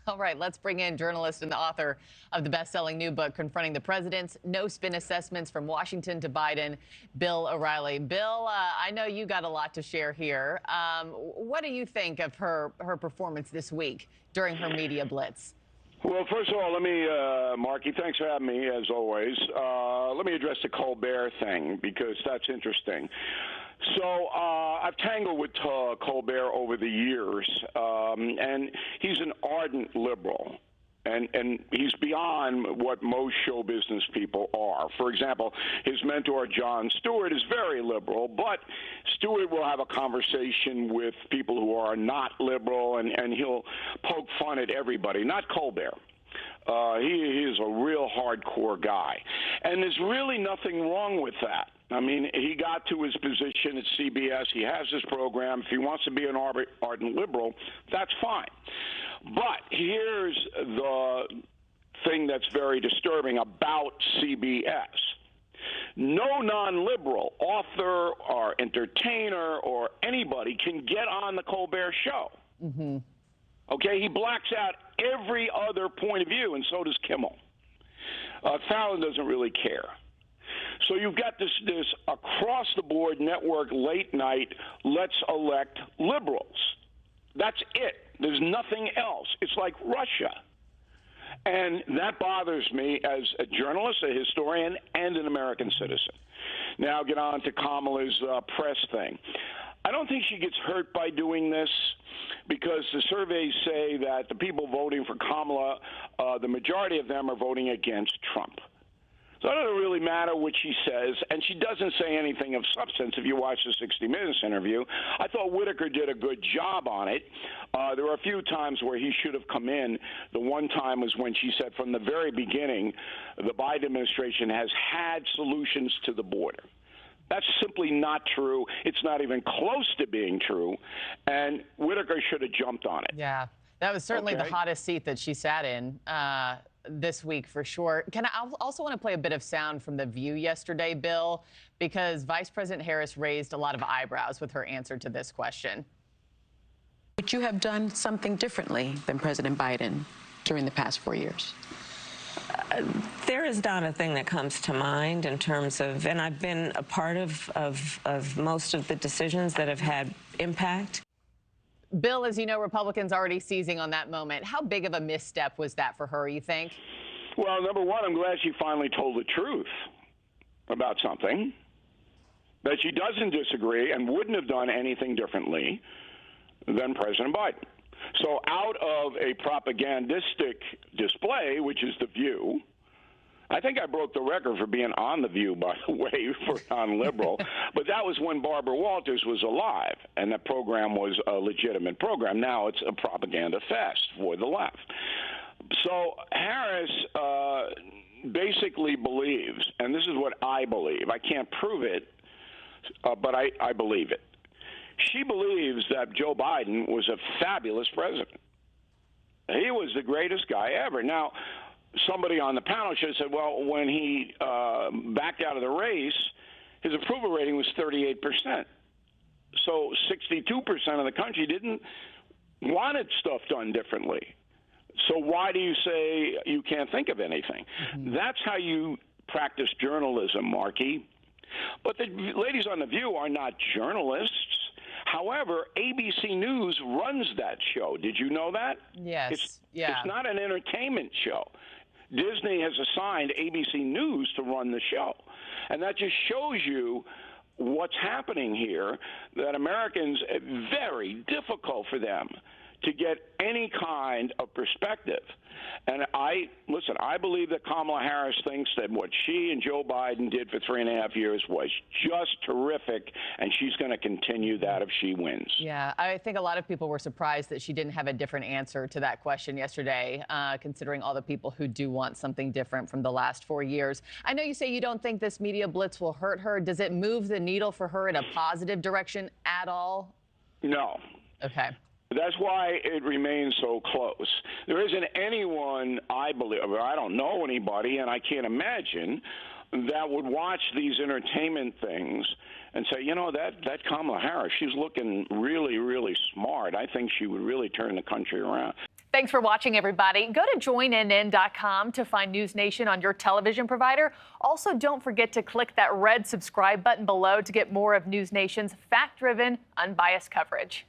All right, let's bring in journalist and the author of the best-selling new book, Confronting the Presidents, No Spin Assessments from Washington to Biden, Bill O'Reilly. Bill, I know you got a lot to share here. What do you think of her performance this week during her media blitz? Well, first of all, let me, Markie, thanks for having me, as always. Let me address the Colbert thing, because that's interesting. So I've tangled with Colbert over the years, and he's an ardent liberal. And he's beyond what most show business people are. For example, his mentor, Jon Stewart, is very liberal, but Stewart will have a conversation with people who are not liberal, and he'll poke fun at everybody, not Colbert. He is a real hardcore guy. And there's really nothing wrong with that. I mean, he got to his position at CBS. He has his program. If he wants to be an ardent liberal, that's fine. But here's the thing that's very disturbing about CBS. No non-liberal author or entertainer or anybody can get on the Colbert show. Mm-hmm. Okay, he blacks out every other point of view, and so does Kimmel. Fallon doesn't really care. So you've got this across-the-board network late night, let's elect liberals. That's it. There's nothing else. It's like Russia. And that bothers me as a journalist, a historian, and an American citizen. Now get on to Kamala's press thing. I don't think she gets hurt by doing this, because the surveys say that the people voting for Kamala, the majority of them are voting against Trump. So it doesn't really matter what she says, and she doesn't say anything of substance. If you watch the 60 Minutes interview, I thought Whitaker did a good job on it. There were a few times where he should have come in. The one time was when she said from the very beginning, the Biden administration has had solutions to the border. That's simply not true. It's not even close to being true, and Whitaker should have jumped on it. Yeah, that was certainly the hottest seat that she sat in this week, for sure. I also want to play a bit of sound from The View yesterday, Bill, because Vice President Harris raised a lot of eyebrows with her answer to this question. Would you have done something differently than President Biden during the past 4 years? There is not a thing that comes to mind in terms of, and I've been a part of most of the decisions that have had impact. Bill, as you know, Republicans already seizing on that moment. How big of a misstep was that for her, you think? Well, number one, I'm glad she finally told the truth about something, that she doesn't disagree and wouldn't have done anything differently than President Biden. So out of a propagandistic display, which is The View, I think I broke the record for being on The View, by the way, for non-liberal. But that was when Barbara Walters was alive, and that program was a legitimate program. Now it's a propaganda fest for the left. So Harris basically believes, and this is what I believe. I can't prove it, but I believe it. She believes that Joe Biden was a fabulous president. He was the greatest guy ever. Now, somebody on the panel should have said, well, when he backed out of the race, his approval rating was 38%. So 62% of the country didn't want stuff done differently. So why do you say you can't think of anything? Mm-hmm. That's how you practice journalism, Markie. But the ladies on The View are not journalists. However, ABC News runs that show. Did you know that? Yes. It's not an entertainment show. Disney has assigned ABC News to run the show. And that just shows you what's happening here, that Americans, very difficult for them to get any kind of perspective. And I believe that Kamala Harris thinks that what she and Joe Biden did for 3.5 years was just terrific, and she's going to continue that if she wins. Yeah, I think a lot of people were surprised that she didn't have a different answer to that question yesterday, considering all the people who do want something different from the last 4 years. I know you say you don't think this media blitz will hurt her. Does it move the needle for her in a positive direction at all? No. Okay. That's why it remains so close. There isn't anyone, I believe, I don't know anybody, and I can't imagine, that would watch these entertainment things and say, you know, that Kamala Harris, she's looking really, really smart. I think she would really turn the country around. Thanks for watching, everybody. Go to joinnn.com to find NewsNation on your television provider. Also, don't forget to click that red subscribe button below to get more of NewsNation's fact-driven, unbiased coverage.